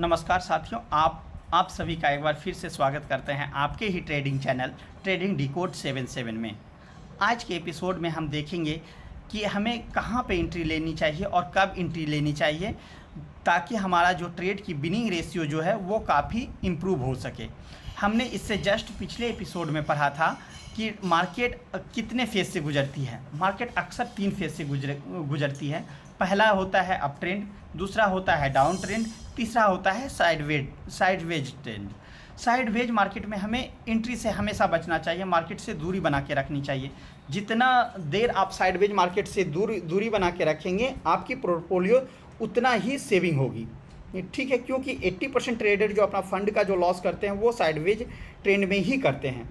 नमस्कार साथियों, आप सभी का एक बार फिर से स्वागत करते हैं आपके ही ट्रेडिंग चैनल ट्रेडिंग डिकोड 77 में। आज के एपिसोड में हम देखेंगे कि हमें कहां पे एंट्री लेनी चाहिए और कब एंट्री लेनी चाहिए ताकि हमारा जो ट्रेड की विनिंग रेशियो जो है वो काफ़ी इम्प्रूव हो सके। हमने इससे जस्ट पिछले एपिसोड में पढ़ा था कि मार्केट कितने फेज से गुजरती है। मार्केट अक्सर 3 फेज से गुजरती है। पहला होता है अप ट्रेंड, दूसरा होता है डाउन ट्रेंड, तीसरा होता है साइडवेज ट्रेंड। साइडवेज मार्केट में हमें एंट्री से हमेशा बचना चाहिए, मार्केट से दूरी बना के रखनी चाहिए। जितना देर आप साइडवेज मार्केट से दूरी बना के रखेंगे आपकी पोर्टफोलियो उतना ही सेविंग होगी, ठीक है। क्योंकि 80% ट्रेडर जो अपना फंड का जो लॉस करते हैं वो साइडवेज ट्रेंड में ही करते हैं।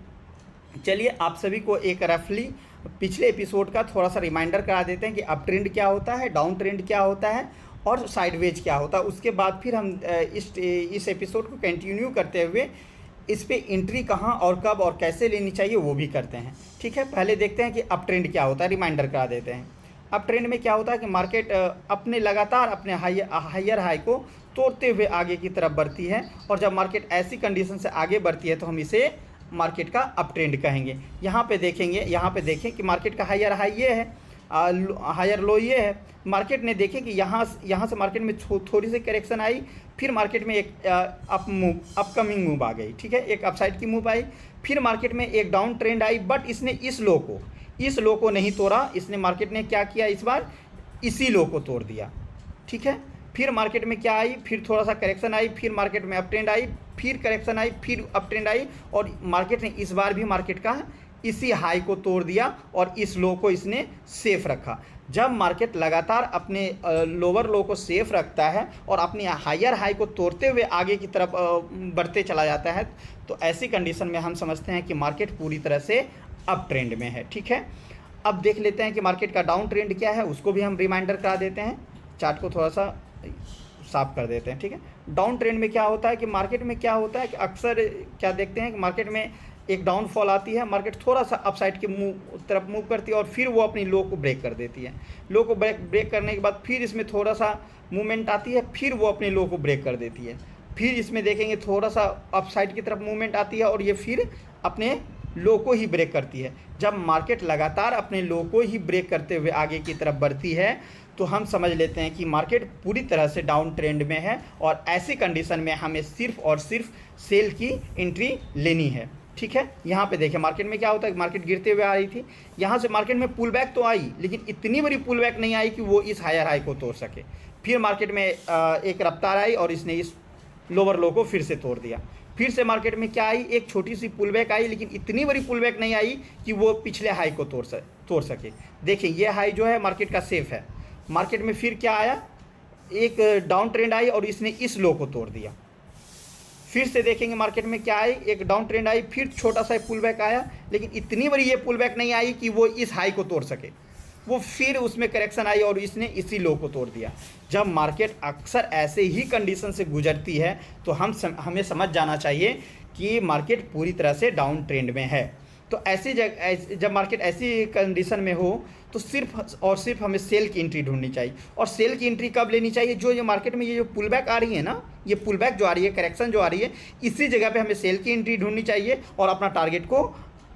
चलिए आप सभी को एक रफली पिछले एपिसोड का थोड़ा सा रिमाइंडर करा देते हैं कि अप ट्रेंड क्या होता है, डाउन ट्रेंड क्या होता है और साइडवेज क्या होता है। उसके बाद फिर हम इस एपिसोड को कंटिन्यू करते हुए इस पे एंट्री कहाँ और कब और कैसे लेनी चाहिए वो भी करते हैं, ठीक है। पहले देखते हैं कि अप ट्रेंड क्या होता है, रिमाइंडर करा देते हैं। अप ट्रेंड में क्या होता है कि मार्केट अपने लगातार अपने हायर हाई को तोड़ते हुए आगे की तरफ बढ़ती है, और जब मार्केट ऐसी कंडीशन से आगे बढ़ती है तो हम इसे मार्केट का अप ट्रेंड कहेंगे। यहाँ पे देखें कि मार्केट का हायर हाई ये है, हायर लो ये है। मार्केट ने देखें कि यहाँ से मार्केट में थोड़ी सी करेक्शन आई, फिर मार्केट में एक अपकमिंग मूव आ गई, ठीक है, एक अपसाइड की मूव आई। फिर मार्केट में एक डाउन ट्रेंड आई, बट इसने इस लो को नहीं तोड़ा। इसने मार्केट ने क्या किया, इस बार इसी लो को तोड़ दिया, ठीक है। फिर मार्केट में क्या आई, फिर थोड़ा सा करेक्शन आई, फिर मार्केट में अप ट्रेंड आई, फिर करेक्शन आई, फिर अप ट्रेंड आई, और मार्केट ने इस बार भी मार्केट का इसी हाई को तोड़ दिया और इस लो को इसने सेफ रखा। जब मार्केट लगातार अपने लोअर लो को सेफ रखता है और अपनी हायर हाई को तोड़ते हुए आगे की तरफ बढ़ते चला जाता है, तो ऐसी कंडीशन में हम समझते हैं कि मार्केट पूरी तरह से अप ट्रेंड में है, ठीक है। अब देख लेते हैं कि मार्केट का डाउन ट्रेंड क्या है, उसको भी हम रिमाइंडर करा देते हैं। चार्ट को थोड़ा सा साफ कर देते हैं, ठीक है। डाउन ट्रेंड में क्या होता है कि मार्केट में क्या होता है कि अक्सर क्या देखते हैं कि मार्केट में एक डाउनफॉल आती है, मार्केट थोड़ा सा अपसाइड के तरफ मूव करती है और फिर वो अपनी लो को ब्रेक कर देती है। लो को ब्रेक करने के बाद फिर इसमें थोड़ा सा मूवमेंट आती है, फिर वो अपनी लो को ब्रेक कर देती है। फिर इसमें देखेंगे थोड़ा सा अपसाइड की तरफ मूवमेंट आती है और ये फिर अपने लो को ही ब्रेक करती है। जब मार्केट लगातार अपने लो को ही ब्रेक करते हुए आगे की तरफ बढ़ती है तो हम समझ लेते हैं कि मार्केट पूरी तरह से डाउन ट्रेंड में है, और ऐसी कंडीशन में हमें सिर्फ और सिर्फ सेल की एंट्री लेनी है, ठीक है। यहाँ पे देखिए मार्केट में क्या होता है, मार्केट गिरते हुए आ रही थी, यहाँ से मार्केट में पुल बैक तो आई, लेकिन इतनी बड़ी पुल बैक नहीं आई कि वो इस हायर हाई को तोड़ सके। फिर मार्केट में एक रफ्तार आई और इसने इस लोअर लो को फिर से तोड़ दिया। फिर से मार्केट में क्या आई, एक छोटी सी पुल बैक आई, लेकिन इतनी बड़ी पुल बैक नहीं आई कि वो पिछले हाई को तोड़ सके। देखिए ये हाई जो है मार्केट का सेफ है। मार्केट में फिर क्या आया, एक डाउन ट्रेंड आई और इसने इस लो को तोड़ दिया। फिर से देखेंगे मार्केट में क्या आई, एक डाउन ट्रेंड आई, फिर छोटा सा पुल बैक आया, लेकिन इतनी बड़ी ये पुल बैक नहीं आई कि वो इस हाई को तोड़ सके। वो फिर उसमें करेक्शन आई और इसने इसी लो को तोड़ दिया। जब मार्केट अक्सर ऐसे ही कंडीशन से गुजरती है तो हमें समझ जाना चाहिए कि मार्केट पूरी तरह से डाउन ट्रेंड में है। तो ऐसी जब मार्केट ऐसी कंडीशन में हो तो सिर्फ और सिर्फ हमें सेल की एंट्री ढूंढनी चाहिए। और सेल की एंट्री कब लेनी चाहिए, जो ये मार्केट में ये जो पुल बैक आ रही है ना, ये पुल बैक जो आ रही है, करेक्शन जो आ रही है, इसी जगह पे हमें सेल की एंट्री ढूंढनी चाहिए और अपना टारगेट को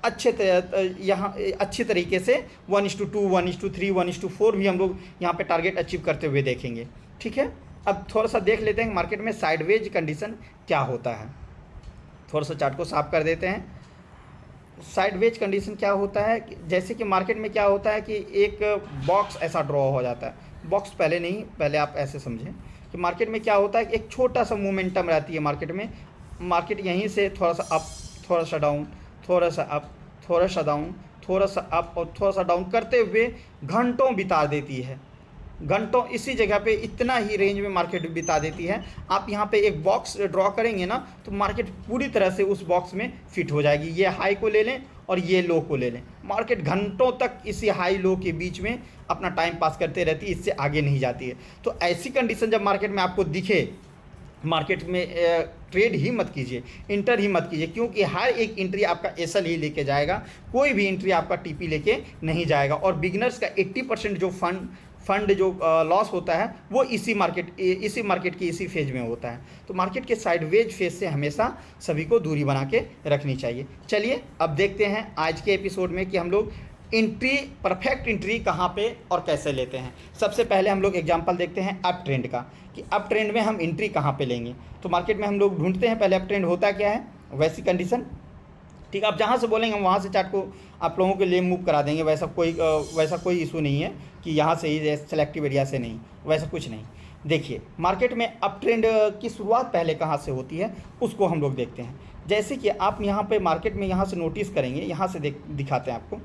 अच्छे तरीके से 1:2, 1:3, 1:4 भी हम लोग यहाँ पे टारगेट अचीव करते हुए देखेंगे, ठीक है। अब थोड़ा सा देख लेते हैं मार्केट में साइडवेज कंडीशन क्या होता है। थोड़ा सा चार्ट को साफ कर देते हैं। साइडवेज कंडीशन क्या होता है, जैसे कि मार्केट में क्या होता है कि एक बॉक्स ऐसा ड्रॉ हो जाता है। बॉक्स पहले नहीं, पहले आप ऐसे समझें कि मार्केट में क्या होता है कि एक छोटा सा मोमेंटम रहती है मार्केट में। मार्केट यहीं से थोड़ा सा अप, थोड़ा सा डाउन, थोड़ा सा अप, थोड़ा सा डाउन, थोड़ा सा अप और थोड़ा सा डाउन करते हुए घंटों बिता देती है। घंटों इसी जगह पे इतना ही रेंज में मार्केट बिता देती है। आप यहाँ पे एक बॉक्स ड्रॉ करेंगे ना तो मार्केट पूरी तरह से उस बॉक्स में फिट हो जाएगी। ये हाई को ले लें और ये लो को ले लें, मार्केट घंटों तक इसी हाई लो के बीच में अपना टाइम पास करते रहती है, इससे आगे नहीं जाती है। तो ऐसी कंडीशन जब मार्केट में आपको दिखे, मार्केट में ट्रेड ही मत कीजिए, इंटर ही मत कीजिए, क्योंकि हर एक एंट्री आपका एसएल ही लेके जाएगा, कोई भी एंट्री आपका टीपी लेके नहीं जाएगा। और बिगिनर्स का 80% जो फंड जो लॉस होता है वो इसी मार्केट की इसी फेज में होता है। तो मार्केट के साइडवेज फेज से हमेशा सभी को दूरी बना के रखनी चाहिए। चलिए अब देखते हैं आज के एपिसोड में कि हम लोग परफेक्ट एंट्री कहाँ पे और कैसे लेते हैं। सबसे पहले हम लोग एग्जांपल देखते हैं अप ट्रेंड का, कि अप ट्रेंड में हम एंट्री कहाँ पे लेंगे। तो मार्केट में हम लोग ढूंढते हैं पहले अप ट्रेंड होता क्या है, वैसी कंडीशन। ठीक है, आप जहाँ से बोलेंगे हम वहाँ से चार्ट को आप लोगों के लिए मूव करा देंगे। वैसा कोई इशू नहीं है कि यहाँ से ही सेलेक्टिव एरिया से नहीं, वैसा कुछ नहीं। देखिए मार्केट में अप ट्रेंड की शुरुआत पहले कहाँ से होती है उसको हम लोग देखते हैं। जैसे कि आप यहाँ पे मार्केट में यहाँ से नोटिस करेंगे, यहाँ से दिखाते हैं आपको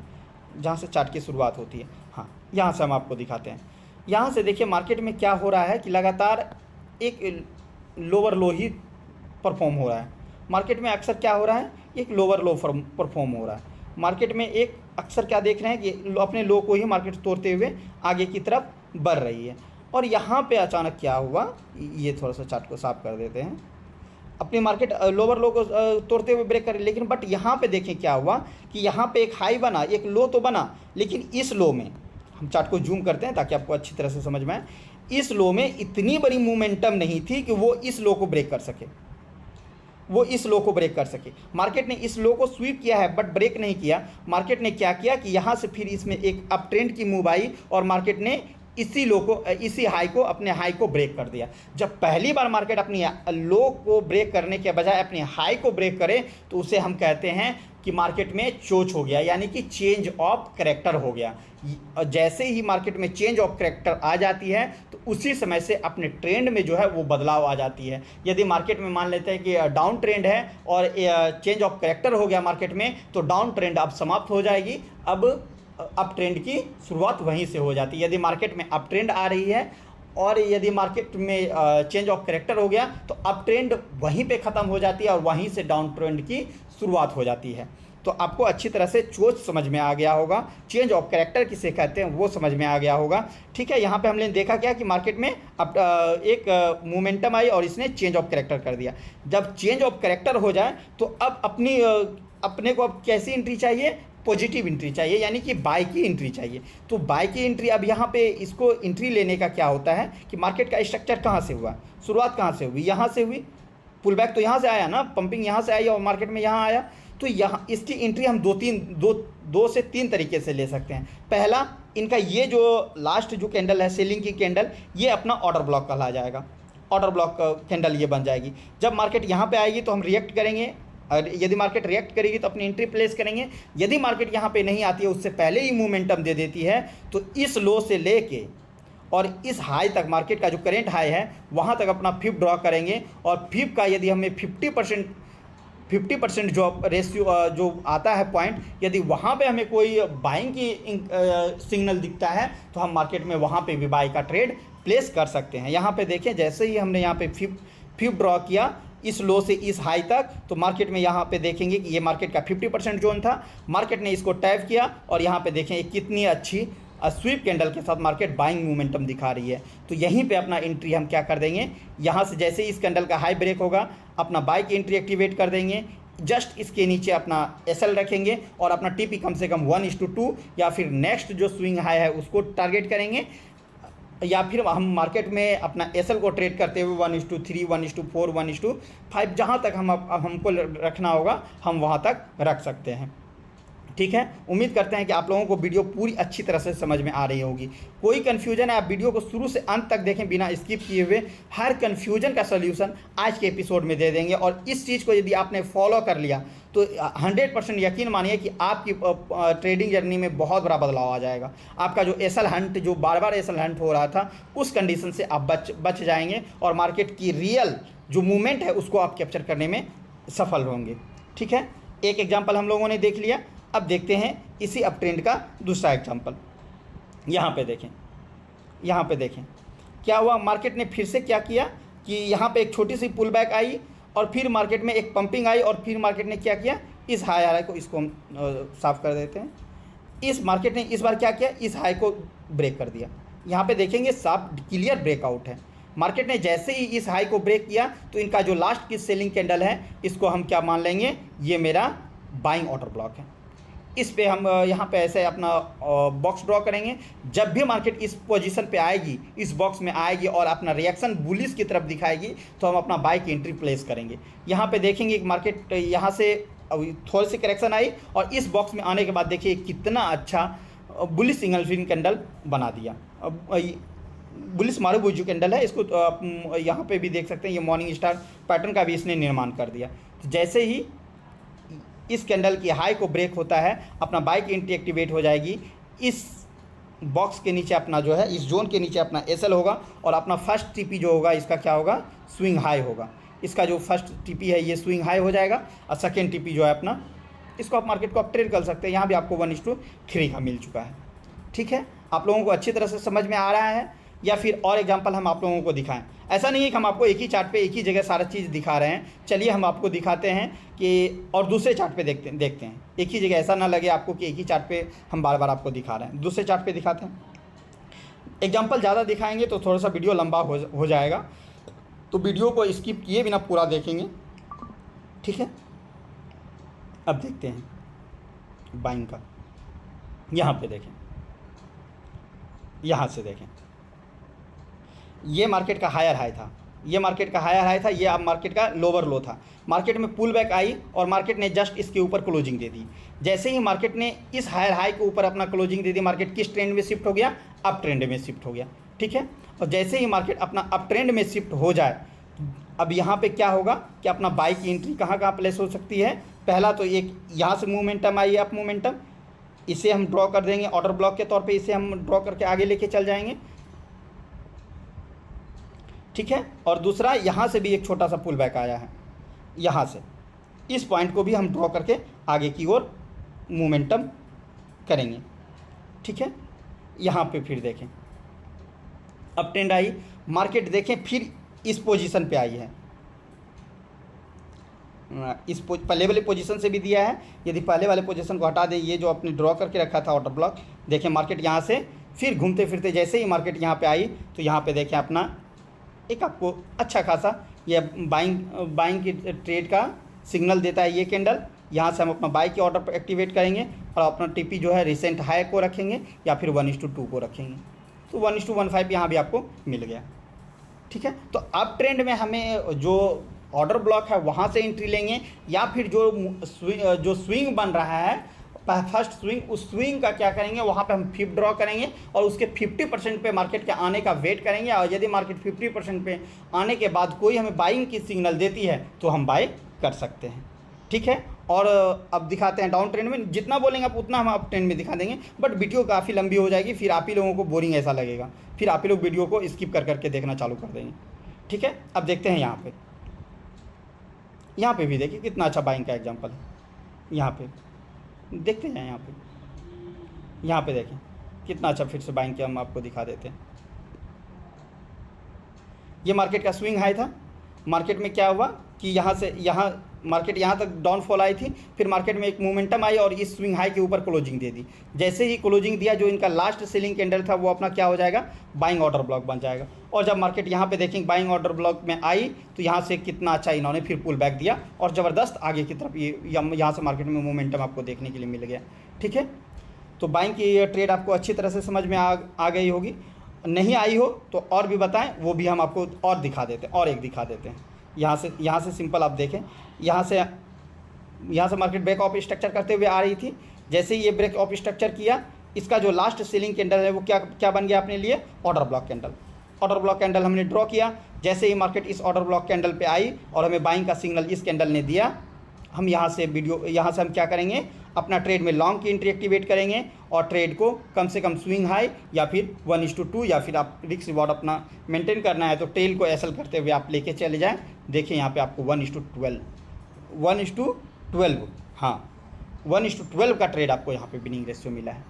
जहाँ से चार्ट की शुरुआत होती है। हाँ, यहाँ से हम आपको दिखाते हैं। यहाँ से देखिए मार्केट में क्या हो रहा है कि लगातार एक लोअर लो ही परफॉर्म हो रहा है। मार्केट में अक्सर क्या हो रहा है, एक लोअर लो परफॉर्म हो रहा है। मार्केट में एक अक्सर क्या देख रहे हैं कि अपने लो को ही मार्केट तोड़ते हुए आगे की तरफ बढ़ रही है। और यहाँ पे अचानक क्या हुआ, ये थोड़ा सा चार्ट को साफ कर देते हैं। अपनी मार्केट लोअर लो को तोड़ते हुए ब्रेक करे, लेकिन बट यहाँ पे देखें क्या हुआ कि यहाँ पे एक हाई बना, एक लो तो बना, लेकिन इस लो में हम चार्ट को जूम करते हैं ताकि आपको अच्छी तरह से समझ में आए। इस लो में इतनी बड़ी मोमेंटम नहीं थी कि वो इस लो को ब्रेक कर सके, मार्केट ने इस लो को स्वीप किया है बट ब्रेक नहीं किया। मार्केट ने क्या किया कि यहाँ से फिर इसमें एक अप ट्रेंड की मूव आई और मार्केट ने इसी हाई को अपने हाई को ब्रेक कर दिया। जब पहली बार मार्केट अपनी लो को ब्रेक करने के बजाय अपने हाई को ब्रेक करे तो उसे हम कहते हैं कि मार्केट में चोच हो गया, यानी कि चेंज ऑफ कैरेक्टर हो गया। जैसे ही मार्केट में चेंज ऑफ कैरेक्टर आ जाती है तो उसी समय से अपने ट्रेंड में जो है वो बदलाव आ जाती है। यदि मार्केट में मान लेते हैं कि डाउन ट्रेंड है और चेंज ऑफ कैरेक्टर हो गया मार्केट में, तो डाउन ट्रेंड अब समाप्त हो जाएगी, अब अप ट्रेंड की शुरुआत वहीं से हो जाती है। यदि मार्केट में अप ट्रेंड आ रही है और यदि मार्केट में चेंज ऑफ कैरेक्टर हो गया तो अप ट्रेंड वहीं पे ख़त्म हो जाती है और वहीं से डाउन ट्रेंड की शुरुआत हो जाती है। तो आपको अच्छी तरह से चोच समझ में आ गया होगा, चेंज ऑफ कैरेक्टर किसे कहते हैं वो समझ में आ गया होगा। ठीक है, यहाँ पे हमने देखा क्या कि मार्केट में अब एक मोमेंटम आई और इसने चेंज ऑफ कैरेक्टर कर दिया। जब चेंज ऑफ कैरेक्टर हो जाए तो अब अपने को अब कैसी एंट्री चाहिए, पॉजिटिव एंट्री चाहिए, यानी कि बाय की एंट्री चाहिए। तो बाय की एंट्री, अब यहाँ पे इसको एंट्री लेने का क्या होता है कि मार्केट का स्ट्रक्चर कहाँ से हुआ, शुरुआत कहाँ से हुई, यहाँ से हुई, पुल बैक तो यहाँ से आया ना, पंपिंग यहाँ से आई और मार्केट में यहाँ आया। तो यहाँ इसकी एंट्री हम दो से तीन तरीके से ले सकते हैं। पहला, इनका ये जो लास्ट जो कैंडल है सेलिंग की कैंडल, ये अपना ऑर्डर ब्लॉक कहला जाएगा, ऑर्डर ब्लॉक कैंडल ये बन जाएगी। जब मार्केट यहाँ पे आएगी तो हम रिएक्ट करेंगे, और यदि मार्केट रिएक्ट करेगी तो अपनी एंट्री प्लेस करेंगे। यदि मार्केट यहाँ पे नहीं आती है, उससे पहले ही मोमेंटम दे देती है, तो इस लो से लेके और इस हाई तक, मार्केट का जो करेंट हाई है वहाँ तक अपना फिप ड्रॉ करेंगे। और फिप का यदि हमें 50% जो रेशियो जो आता है पॉइंट, यदि वहाँ पे हमें कोई बाइंग की सिग्नल दिखता है तो हम मार्केट में वहाँ पे भी बाई का ट्रेड प्लेस कर सकते हैं। यहाँ पे देखें, जैसे ही हमने यहाँ पे फिप ड्रॉ किया इस लो से इस हाई तक, तो मार्केट में यहाँ पे देखेंगे कि ये मार्केट का 50% जोन था। मार्केट ने इसको टैप किया और यहाँ पे देखें कितनी अच्छी स्वीप कैंडल के साथ मार्केट बाइंग मोमेंटम दिखा रही है। तो यहीं पे अपना एंट्री हम क्या कर देंगे, यहाँ से जैसे ही इस कैंडल का हाई ब्रेक होगा अपना बाई की एंट्री एक्टिवेट कर देंगे। जस्ट इसके नीचे अपना एसएल रखेंगे और अपना टीपी कम से कम 1:2 या फिर नेक्स्ट जो स्विंग हाई है उसको टारगेट करेंगे, या फिर हम मार्केट में अपना एसएल को ट्रेड करते हुए 1:3, 1:4, 1:5 जहाँ तक हमको रखना होगा हम वहाँ तक रख सकते हैं। ठीक है, उम्मीद करते हैं कि आप लोगों को वीडियो पूरी अच्छी तरह से समझ में आ रही होगी। कोई कन्फ्यूजन है आप वीडियो को शुरू से अंत तक देखें बिना स्किप किए हुए, हर कन्फ्यूजन का सलूशन आज के एपिसोड में दे देंगे। और इस चीज़ को यदि आपने फॉलो कर लिया तो 100% यकीन मानिए कि आपकी ट्रेडिंग जर्नी में बहुत बड़ा बदलाव आ जाएगा। आपका जो एसएल हंट, जो बार बार एसएल हंट हो रहा था, उस कंडीशन से आप बच जाएंगे और मार्केट की रियल जो मूवमेंट है उसको आप कैप्चर करने में सफल होंगे। ठीक है, एक एग्जाम्पल हम लोगों ने देख लिया। अब देखते हैं इसी अप ट्रेंड का दूसरा एग्जाम्पल। यहाँ पे देखें क्या हुआ, मार्केट ने फिर से क्या किया कि यहाँ पे एक छोटी सी पुल बैक आई और फिर मार्केट में एक पंपिंग आई और फिर मार्केट ने क्या किया, इस हाई को, इसको हम साफ कर देते हैं। इस मार्केट ने इस बार क्या किया, इस हाई को ब्रेक कर दिया। यहाँ पे देखेंगे साफ क्लियर ब्रेकआउट है। मार्केट ने जैसे ही इस हाई को ब्रेक किया तो इनका जो लास्ट की सेलिंग कैंडल है इसको हम क्या मान लेंगे, ये मेरा बाइंग ऑर्डर ब्लॉक है। इस पे हम यहाँ पे ऐसे अपना बॉक्स ड्रॉ करेंगे। जब भी मार्केट इस पोजीशन पे आएगी, इस बॉक्स में आएगी और अपना रिएक्शन बुलिश की तरफ दिखाएगी, तो हम अपना बाय की एंट्री प्लेस करेंगे। यहाँ पे देखेंगे कि मार्केट यहाँ से थोड़ी सी करेक्शन आई और इस बॉक्स में आने के बाद देखिए कितना अच्छा बुलिश सिंगल फिन कैंडल बना दिया। अब बुलिश मारुबुजू कैंडल है, इसको आप यहाँ पे भी देख सकते हैं, ये मॉर्निंग स्टार पैटर्न का भी इसने निर्माण कर दिया। तो जैसे ही इस कैंडल की हाई को ब्रेक होता है, अपना बाय की एंट्री एक्टिवेट हो जाएगी। इस बॉक्स के नीचे अपना जो है, इस जोन के नीचे अपना एसएल होगा और अपना फर्स्ट टीपी जो होगा इसका क्या होगा, स्विंग हाई होगा। इसका जो फर्स्ट टीपी है ये स्विंग हाई हो जाएगा और सेकेंड टीपी जो है अपना, इसको आप मार्केट को आप ट्रेड कर सकते हैं। यहाँ भी आपको 1:3 का मिल चुका है। ठीक है, आप लोगों को अच्छी तरह से समझ में आ रहा है, या फिर और एग्जांपल हम आप लोगों को दिखाएं। ऐसा नहीं है कि हम आपको एक ही चार्ट पे एक ही जगह सारा चीज़ दिखा रहे हैं। चलिए हम आपको दिखाते हैं कि और दूसरे चार्ट पे देखते हैं। एक ही जगह ऐसा ना लगे आपको कि एक ही चार्ट पे हम बार बार आपको दिखा रहे हैं, दूसरे चार्ट पे दिखाते हैं। एग्जाम्पल ज़्यादा दिखाएंगे तो थोड़ा सा वीडियो लंबा हो जाएगा, तो वीडियो को स्किप किए बिना पूरा देखेंगे। ठीक है, अब देखते हैं बाइंग का। यहाँ पे देखें, यहाँ से देखें, ये मार्केट का हायर हाई था, ये मार्केट का हायर हाई था, ये अब मार्केट का लोअर लो था। मार्केट में पुल बैक आई और मार्केट ने जस्ट इसके ऊपर क्लोजिंग दे दी। जैसे ही मार्केट ने इस हायर हाई के ऊपर अपना क्लोजिंग दे दी, मार्केट किस ट्रेंड में शिफ्ट हो गया, अप ट्रेंड में शिफ्ट हो गया। ठीक है, और जैसे ही मार्केट अपना अप ट्रेंड में शिफ्ट हो जाए, अब यहाँ पे क्या होगा कि अपना बाय की एंट्री कहाँ कहाँ प्लेस हो सकती है। पहला तो एक यहाँ से मोमेंटम आई है, अप मोमेंटम, इसे हम ड्रॉ कर देंगे ऑर्डर ब्लॉक के तौर पे, इसे हम ड्रॉ करके आगे लेके चल जाएंगे। ठीक है, और दूसरा यहाँ से भी एक छोटा सा पुल बैक आया है, यहाँ से इस पॉइंट को भी हम ड्रॉ करके आगे की ओर मोमेंटम करेंगे। ठीक है, यहाँ पे फिर देखें अप ट्रेंड आई, मार्केट देखें फिर इस पोजीशन पे आई है, इस पहले वाले पोजीशन से भी दिया है। यदि पहले वाले पोजीशन को हटा दें, ये जो आपने ड्रॉ करके रखा था ऑर्डर ब्लॉक, देखें मार्केट यहाँ से फिर घूमते फिरते जैसे ही मार्केट यहाँ पे आई, तो यहाँ पे देखें अपना एक आपको अच्छा खासा ये बाइंग की ट्रेड का सिग्नल देता है ये कैंडल। यहाँ से हम अपना बाई के ऑर्डर पर एक्टिवेट करेंगे और अपना टीपी जो है रिसेंट हाई को रखेंगे या फिर 1:2 को रखेंगे, तो 1:15 यहाँ भी आपको मिल गया। ठीक है, तो अब ट्रेंड में हमें जो ऑर्डर ब्लॉक है वहाँ से एंट्री लेंगे, या फिर जो स्विंग बन रहा है फर्स्ट स्विंग, उस स्विंग का क्या करेंगे, वहाँ पे हम फिप ड्रॉ करेंगे और उसके 50% पे मार्केट के आने का वेट करेंगे। और यदि मार्केट 50% पे आने के बाद कोई हमें बाइंग की सिग्नल देती है तो हम बाय कर सकते हैं। ठीक है, और अब दिखाते हैं डाउन ट्रेंड में। जितना बोलेंगे आप उतना हम अप ट्रेंड में दिखा देंगे, बट वीडियो काफ़ी लंबी हो जाएगी, फिर आप ही लोगों को बोरिंग ऐसा लगेगा, फिर आप ही लोग वीडियो को स्किप कर करके देखना चालू कर देंगे। ठीक है, अब देखते हैं यहाँ पे भी देखिए कितना अच्छा बाइंग का एग्जाम्पल है। यहाँ पे देखते हैं, यहाँ पे देखें कितना अच्छा फिर से बाइंग के हम आपको दिखा देते हैं। ये मार्केट का स्विंग हाई था। मार्केट में क्या हुआ कि यहाँ से मार्केट यहाँ तक डाउनफॉल आई थी, फिर मार्केट में एक मोमेंटम आई और इस स्विंग हाई के ऊपर क्लोजिंग दे दी। जैसे ही क्लोजिंग दिया, जो इनका लास्ट सेलिंग कैंडल था वो अपना क्या हो जाएगा, बाइंग ऑर्डर ब्लॉक बन जाएगा। और जब मार्केट यहाँ पे देखेंगे बाइंग ऑर्डर ब्लॉक में आई, तो यहाँ से कितना अच्छा इन्होंने फिर पुल बैक दिया और ज़बरदस्त आगे की तरफ ये यहाँ से मार्केट में मोमेंटम आपको देखने के लिए मिल गया। ठीक है, तो बाइंग की ट्रेड आपको अच्छी तरह से समझ में आ गई होगी। नहीं आई हो तो और भी बताएं, वो भी हम आपको और दिखा देते हैं, और एक दिखा देते हैं। यहाँ से सिंपल आप देखें, यहाँ से मार्केट ब्रेक ऑफ स्ट्रक्चर करते हुए आ रही थी। जैसे ही ये ब्रेक ऑफ स्ट्रक्चर किया, इसका जो लास्ट सेलिंग कैंडल है वो क्या बन गया अपने लिए, order block candle. Order block candle हमने ड्रॉ किया। जैसे ही मार्केट इस ऑर्डर ब्लॉक कैंडल पे आई और हमें बाइंग का सिग्नल इस कैंडल ने दिया, हम यहाँ से हम क्या करेंगे, अपना ट्रेड में लॉन्ग की एंट्री एक्टिवेट करेंगे और ट्रेड को कम से कम स्विंग हाई या फिर 1:2, या फिर आप रिस्क रिवॉर्ड अपना मेंटेन करना है तो टेल को एसएल करते हुए आप लेके चले जाएं। देखिए यहाँ पे आपको 1:12, हाँ 1:12 का ट्रेड आपको यहाँ पे विनिंग रेशियो मिला है।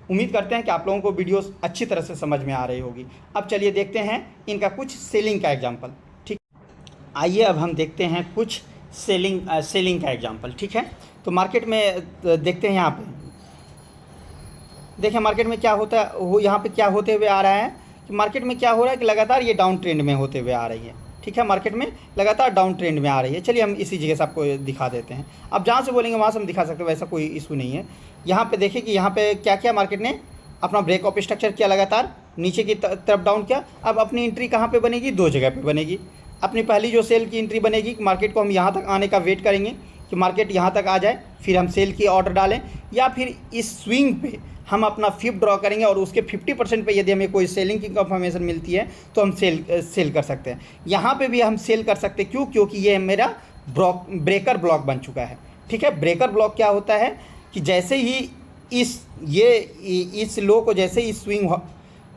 उम्मीद करते हैं कि आप लोगों को वीडियोस अच्छी तरह से समझ में आ रही होगी। अब चलिए देखते हैं इनका कुछ सेलिंग का एग्जाम्पल। ठीक, आइए अब हम देखते हैं कुछ सेलिंग का एग्जाम्पल। ठीक है, तो मार्केट में देखते हैं, यहाँ पे देखें मार्केट में क्या होता है, यहाँ पे क्या होते हुए आ रहा है कि मार्केट में क्या हो रहा है कि लगातार ये डाउन ट्रेंड में होते हुए आ रही है। ठीक है, मार्केट में लगातार डाउन ट्रेंड में आ रही है। चलिए हम इसी जगह से आपको दिखा देते हैं। अब जहाँ से बोलेंगे वहाँ से हम दिखा सकते हैं, वैसा कोई इशू नहीं है। यहाँ पे देखिए कि यहाँ पे क्या किया मार्केट ने, अपना ब्रेक ऑफ स्ट्रक्चर किया, लगातार नीचे की तरफ डाउन किया। अब अपनी एंट्री कहाँ पे बनेगी, दो जगह पे बनेगी। अपनी पहली जो सेल की एंट्री बनेगी, मार्केट को हम यहाँ तक आने का वेट करेंगे कि मार्केट यहाँ तक आ जाए, फिर हम सेल की ऑर्डर डालें, या फिर इस स्विंग पे हम अपना फिप ड्रॉ करेंगे और उसके 50% पे यदि हमें कोई सेलिंग की कंफर्मेशन मिलती है तो हम सेल कर सकते हैं। यहाँ पे भी हम सेल कर सकते हैं, क्यों, क्योंकि ये मेरा ब्रेकर ब्लॉक बन चुका है। ठीक है, ब्रेकर ब्लॉक क्या होता है कि जैसे ही इस लो को, जैसे ही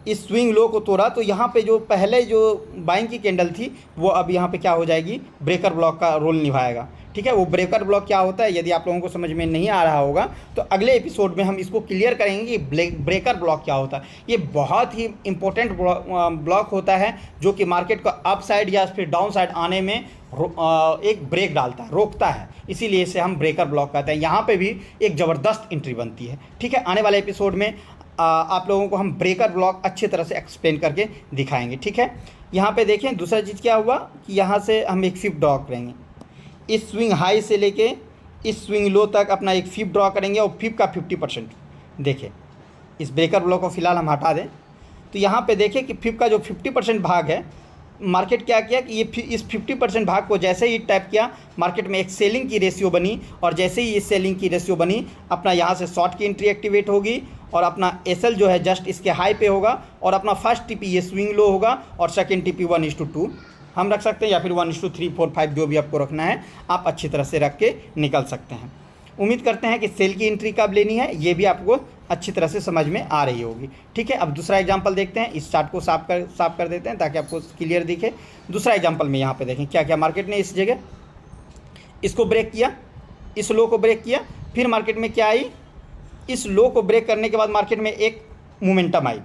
इस स्विंग लो को तोड़ा, तो यहाँ पे जो पहले जो बाइंग की कैंडल थी वो अब यहाँ पे क्या हो जाएगी, ब्रेकर ब्लॉक का रोल निभाएगा। ठीक है, वो ब्रेकर ब्लॉक क्या होता है, यदि आप लोगों को समझ में नहीं आ रहा होगा तो अगले एपिसोड में हम इसको क्लियर करेंगे कि ब्रेकर ब्लॉक क्या होता है। ये बहुत ही इंपॉर्टेंट ब्लॉक होता है जो कि मार्केट को अप साइड या फिर डाउन साइड आने में एक ब्रेक डालता है, रोकता है, इसीलिए इसे हम ब्रेकर ब्लॉक कहते हैं। यहाँ पे भी एक ज़बरदस्त एंट्री बनती है। ठीक है, आने वाले एपिसोड में आप लोगों को हम ब्रेकर ब्लॉक अच्छी तरह से एक्सप्लेन करके दिखाएंगे। ठीक है, यहाँ पे देखें दूसरा चीज़ क्या हुआ कि यहाँ से हम एक फिप ड्रॉ करेंगे, इस स्विंग हाई से लेके इस स्विंग लो तक अपना एक फिप ड्रॉ करेंगे और फिप का 50%। देखें, इस ब्रेकर ब्लॉक को फिलहाल हम हटा दें, तो यहाँ पे देखें कि फिप का जो 50% भाग है, मार्केट क्या किया कि ये इस 50% भाग को जैसे ही टैप किया, मार्केट में एक सेलिंग की रेशियो बनी, और जैसे ही इस सेलिंग की रेशियो बनी, अपना यहाँ से शॉर्ट की एंट्री एक्टिवेट होगी और अपना एसएल जो है जस्ट इसके हाई पे होगा, और अपना फर्स्ट टीपी ये स्विंग लो होगा और सेकंड टीपी 1:2 हम रख सकते हैं, या फिर 1:3, 4, 5 जो भी आपको रखना है आप अच्छी तरह से रख के निकल सकते हैं। उम्मीद करते हैं कि सेल की एंट्री कब लेनी है ये भी आपको अच्छी तरह से समझ में आ रही होगी। ठीक है, अब दूसरा एग्जांपल देखते हैं। इस चार्ट को साफ कर देते हैं ताकि आपको क्लियर दिखे। दूसरा एग्जांपल में यहाँ पे देखें क्या क्या मार्केट ने इस जगह इसको ब्रेक किया, इस लो को ब्रेक किया, फिर मार्केट में क्या आई, इस लो को ब्रेक करने के बाद मार्केट में एक मोमेंटम आई,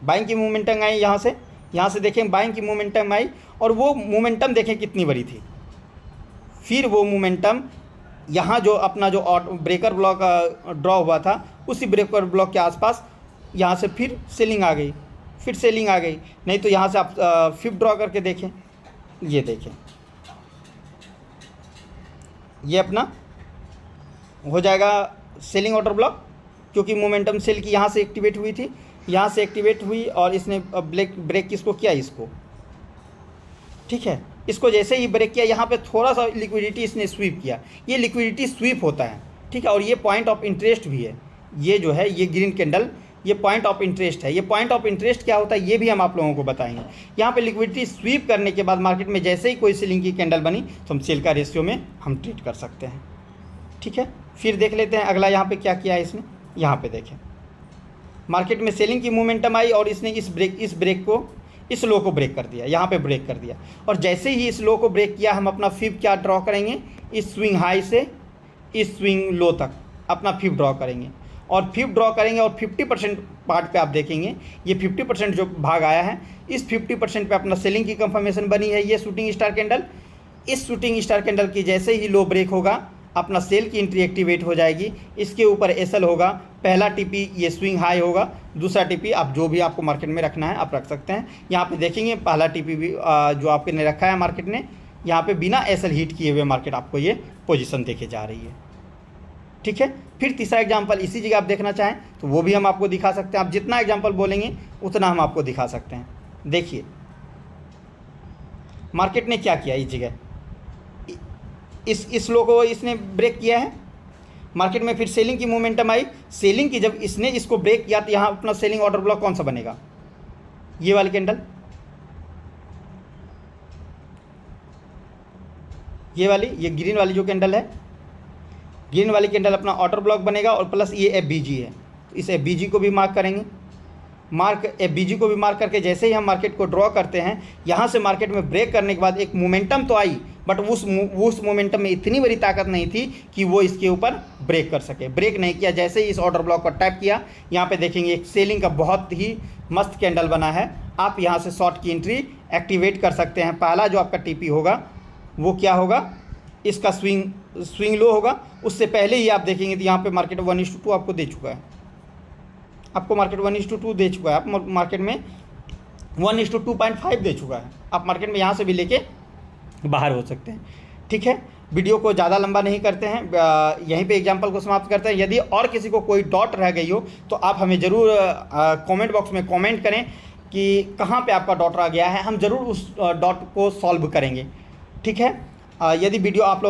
बाइंग की मोमेंटम आई। यहाँ से देखें बाइंग की मोमेंटम आई, और वो मोमेंटम देखें कितनी बड़ी थी। फिर वो मोमेंटम यहाँ जो अपना जो ब्रेकर ब्लॉक ड्रॉ हुआ था, उसी ब्रेकर ब्लॉक के आसपास यहाँ से फिर सेलिंग आ गई, फिर सेलिंग आ गई। नहीं तो यहाँ से आप फिप ड्रॉ करके देखें, ये देखें, ये अपना हो जाएगा सेलिंग ऑर्डर ब्लॉक, क्योंकि मोमेंटम सेल की यहाँ से एक्टिवेट हुई थी, यहाँ से एक्टिवेट हुई और इसने ब्रेक किसको किया, इसको। ठीक है, इसको जैसे ही ब्रेक किया, यहाँ पे थोड़ा सा लिक्विडिटी इसने स्वीप किया, ये लिक्विडिटी स्वीप होता है। ठीक है, और ये पॉइंट ऑफ इंटरेस्ट भी है, ये जो है ये ग्रीन कैंडल, ये पॉइंट ऑफ इंटरेस्ट है। ये पॉइंट ऑफ इंटरेस्ट क्या होता है ये भी हम आप लोगों को बताएंगे। यहाँ पे लिक्विडिटी स्वीप करने के बाद मार्केट में जैसे ही कोई सेलिंग की कैंडल बनी तो हम सेल का रेशियो में हम ट्रीट कर सकते हैं। ठीक है, फिर देख लेते हैं अगला यहाँ पे क्या किया है इसने। यहाँ पे देखें मार्केट में सेलिंग की मोमेंटम आई और इसने इस लो को ब्रेक कर दिया, यहाँ पे ब्रेक कर दिया, और जैसे ही इस लो को ब्रेक किया हम अपना फिप क्या ड्रॉ करेंगे, इस स्विंग हाई से इस स्विंग लो तक अपना फिप ड्रॉ करेंगे, और फिप ड्रॉ करेंगे और 50% पार्ट पे आप देखेंगे ये 50% जो भाग आया है, इस 50% पे अपना सेलिंग की कंफर्मेशन बनी है। ये शूटिंग स्टार कैंडल, इस शूटिंग स्टार कैंडल की जैसे ही लो ब्रेक होगा अपना सेल की एंट्री एक्टिवेट हो जाएगी, इसके ऊपर एसएल होगा, पहला टीपी ये स्विंग हाई होगा, दूसरा टीपी आप जो भी आपको मार्केट में रखना है आप रख सकते हैं। यहाँ पे देखेंगे पहला टीपी भी जो आपने रखा है मार्केट ने, यहाँ पे बिना एसएल हिट किए हुए मार्केट आपको ये पोजीशन देखे जा रही है। ठीक है, फिर तीसरा एग्जांपल इसी जगह आप देखना चाहें तो वो भी हम आपको दिखा सकते हैं। आप जितना एग्जांपल बोलेंगे उतना हम आपको दिखा सकते हैं। देखिए मार्केट ने क्या किया, इस जगह इस लो को इसने ब्रेक किया है, मार्केट में फिर सेलिंग की मोमेंटम आई। सेलिंग की जब इसने इसको ब्रेक किया तो यहाँ अपना सेलिंग ऑर्डर ब्लॉक कौन सा बनेगा, ये वाली कैंडल, ये वाली, ये ग्रीन वाली जो कैंडल है, ग्रीन वाली कैंडल अपना ऑर्डर ब्लॉक बनेगा, और प्लस ये एफबीजी है, तो इस एफबीजी को भी मार्क करेंगे। एफबीजी को भी मार्क करके जैसे ही हम मार्केट को ड्रॉ करते हैं, यहाँ से मार्केट में ब्रेक करने के बाद एक मोमेंटम तो आई, बट उस मोमेंटम में इतनी बड़ी ताकत नहीं थी कि वो इसके ऊपर ब्रेक कर सके। ब्रेक नहीं किया, जैसे ही इस ऑर्डर ब्लॉक को टैप किया, यहाँ पे देखेंगे एक सेलिंग का बहुत ही मस्त कैंडल बना है। आप यहाँ से शॉर्ट की एंट्री एक्टिवेट कर सकते हैं। पहला जो आपका टीपी होगा वो क्या होगा, इसका स्विंग लो होगा। उससे पहले ही आप देखेंगे तो यहाँ पे मार्केट 1:2 आपको दे चुका है, आपको मार्केट 1:2 दे चुका है, आप मार्केट में 1:2.5 दे चुका है। आप मार्केट में यहाँ से भी लेके बाहर हो सकते हैं। ठीक है, वीडियो को ज़्यादा लंबा नहीं करते हैं, यहीं पे एग्जांपल को समाप्त करते हैं। यदि और किसी को कोई डॉट रह गई हो तो आप हमें ज़रूर कमेंट बॉक्स में कमेंट करें कि कहाँ पे आपका डॉट रह गया है, हम ज़रूर उस डॉट को सॉल्व करेंगे। ठीक है, यदि वीडियो आप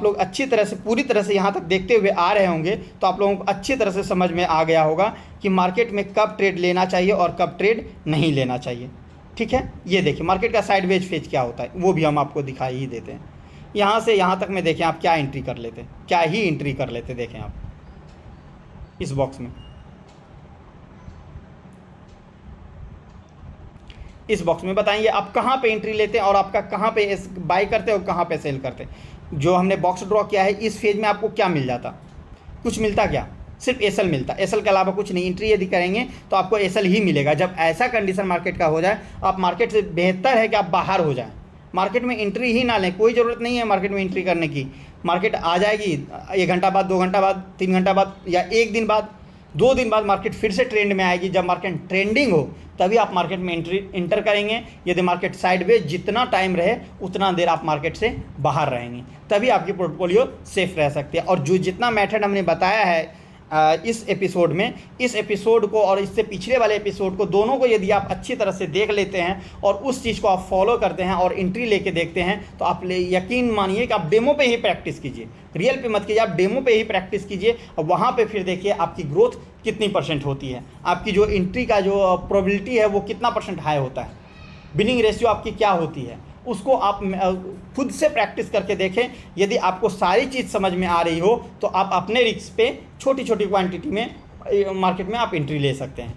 लोग अच्छी तरह से, पूरी तरह से यहाँ तक देखते हुए आ रहे होंगे तो आप लोगों को अच्छी तरह से समझ में आ गया होगा कि मार्केट में कब ट्रेड लेना चाहिए और कब ट्रेड नहीं लेना चाहिए। ठीक है, ये देखिए मार्केट का साइडवेज फेज क्या होता है वो भी हम आपको दिखाई ही देते हैं। यहाँ से यहाँ तक में देखें आप क्या एंट्री कर लेते, क्या ही एंट्री कर लेते, देखें आप इस बॉक्स में, इस बॉक्स में बताइए आप कहाँ पे एंट्री लेते हैं और आपका कहाँ पे बाई करते हैं और कहाँ पे सेल करते हैं। जो हमने बॉक्स ड्रॉ किया है इस फेज में आपको क्या मिल जाता, कुछ मिलता क्या, सिर्फ एसएल मिलता, एसएल के अलावा कुछ नहीं। एंट्री यदि करेंगे तो आपको एसएल ही मिलेगा। जब ऐसा कंडीशन मार्केट का हो जाए, आप मार्केट से बेहतर है कि आप बाहर हो जाएं, मार्केट में एंट्री ही ना लें। कोई ज़रूरत नहीं है मार्केट में एंट्री करने की। मार्केट आ जाएगी 1 घंटा बाद, 2 घंटा बाद, 3 घंटा बाद या 1 दिन बाद, 2 दिन बाद मार्केट फिर से ट्रेंड में आएगी। जब मार्केट ट्रेंडिंग हो तभी आप मार्केट में इंटर करेंगे। यदि मार्केट साइडवेज जितना टाइम रहे उतना देर आप मार्केट से बाहर रहेंगे, तभी आपकी पोर्टफोलियो सेफ रह सकती है। और जो जितना मेथड हमने बताया है इस एपिसोड में, इस एपिसोड को और इससे पिछले वाले एपिसोड को, दोनों को यदि आप अच्छी तरह से देख लेते हैं और उस चीज़ को आप फॉलो करते हैं और एंट्री लेके देखते हैं तो आप यकीन मानिए कि आप डेमो पे ही प्रैक्टिस कीजिए, रियल पे मत कीजिए, आप डेमो पे ही प्रैक्टिस कीजिए और वहाँ पे फिर देखिए आपकी ग्रोथ कितनी % होती है, आपकी जो एंट्री का जो प्रोबेबिलिटी है वो कितना % हाई होता है, विनिंग रेशियो आपकी क्या होती है, उसको आप खुद से प्रैक्टिस करके देखें। यदि आपको सारी चीज़ समझ में आ रही हो तो आप अपने रिस्क पे छोटी छोटी क्वांटिटी में मार्केट में आप एंट्री ले सकते हैं,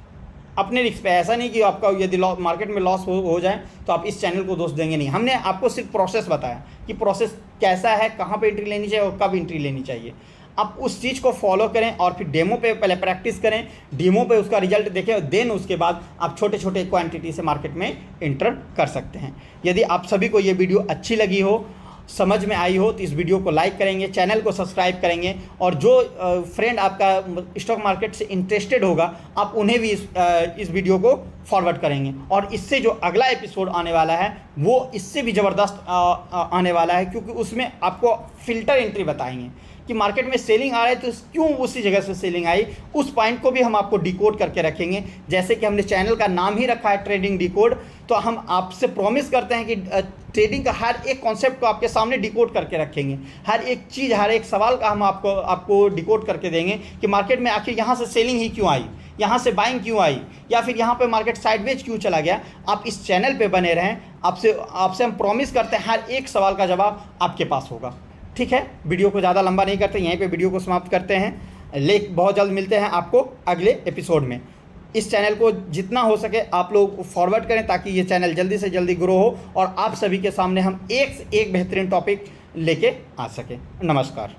अपने रिस्क पे। ऐसा नहीं कि आपका यदि मार्केट में लॉस हो जाए तो आप इस चैनल को दोष देंगे नहीं। हमने आपको सिर्फ प्रोसेस बताया कि प्रोसेस कैसा है, कहाँ पे एंट्री लेनी चाहिए और कब एंट्री लेनी चाहिए। आप उस चीज़ को फॉलो करें और फिर डेमो पे पहले प्रैक्टिस करें, डेमो पे उसका रिजल्ट देखें, देन उसके बाद आप छोटे छोटे क्वांटिटी से मार्केट में एंटर कर सकते हैं। यदि आप सभी को ये वीडियो अच्छी लगी हो, समझ में आई हो तो इस वीडियो को लाइक करेंगे, चैनल को सब्सक्राइब करेंगे और जो फ्रेंड आपका स्टॉक मार्केट से इंटरेस्टेड होगा आप उन्हें भी इस वीडियो को फॉरवर्ड करेंगे। और इससे जो अगला एपिसोड आने वाला है वो इससे भी ज़बरदस्त आने वाला है, क्योंकि उसमें आपको फ़िल्टर एंट्री बताएंगे कि मार्केट में सेलिंग आ रहा है तो क्यों उसी जगह से सेलिंग आई, उस पॉइंट को भी हम आपको डिकोड करके रखेंगे। जैसे कि हमने चैनल का नाम ही रखा है ट्रेडिंग डिकोड, तो हम आपसे प्रॉमिस करते हैं कि ट्रेडिंग का हर एक कॉन्सेप्ट को आपके सामने डिकोड करके रखेंगे, हर एक चीज़, हर एक सवाल का हम आपको डिकोड करके देंगे कि मार्केट में आखिर यहाँ से सेलिंग ही क्यों आई, यहाँ से बाइंग क्यों आई, या फिर यहाँ पे मार्केट साइडवेज क्यों चला गया। आप इस चैनल पे बने रहें, आपसे हम प्रॉमिस करते हैं हर एक सवाल का जवाब आपके पास होगा। ठीक है, वीडियो को ज़्यादा लंबा नहीं करते, यहीं पे वीडियो को समाप्त करते हैं। बहुत जल्द मिलते हैं आपको अगले एपिसोड में। इस चैनल को जितना हो सके आप लोग फॉरवर्ड करें ताकि ये चैनल जल्दी से जल्दी ग्रो हो और आप सभी के सामने हम एक से एक बेहतरीन टॉपिक लेके आ सकें। नमस्कार।